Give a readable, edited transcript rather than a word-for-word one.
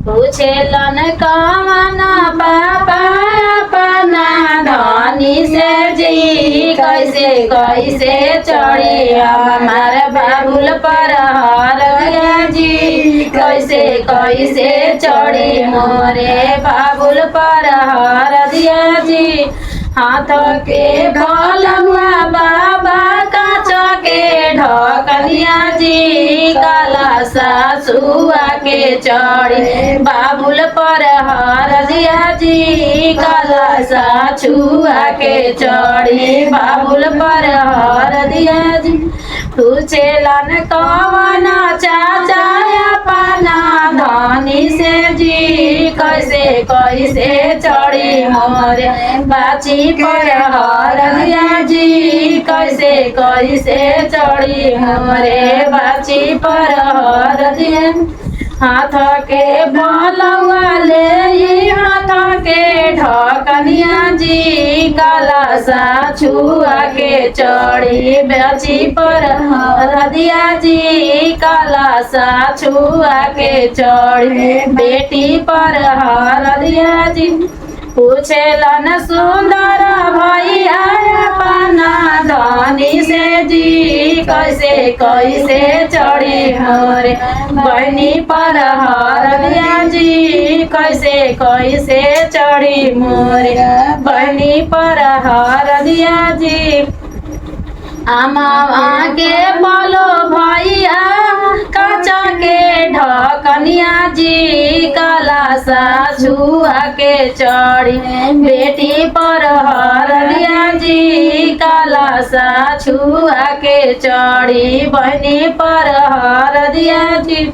पूछेलन कवन पापा अपना धनी से जी कैसे कैसे चढ़ी हमार बाबुल पर हर जी कैसे कैसे चढ़ी मोरे बाबुल पर हर दिया जी हाथ के भलुआ बाबा काच के ढकनिया जी काला सासुआ के चढ़ी बाबुल पर हर दिया जी काला सासुआ के चढ़ी बाबुल पर हर दिया जी पूछेलन कवन चाचा अपना धनी से जी कैसे कैसे चढ़ी मोरे बाची पर हर दिया जी कैसे कैसे चढ़ी मोरे बाची पर हर दिया हाथ के भलुआ ले हाथ के ढकनिया जी काला साछुआ के चढ़ी बाची पर हर दिया जी काला साछुआ के चढ़ी बेटी पर हर दिया जी पूछेलन सुंदर भैया अपना धनी से जी कैसे कैसे चढ़ी मोरे बहनी पर हर दिया जी कैसे कैसे चढ़ी मोरे बहनी पर हर दिया जी अमावा के बोलो भैया काचा के ढकनिया जी काला साछुआ के चढ़ी बेटी पर हर दिया जी काला साछुआ के चढ़ी बहनी पर हर दिया जी।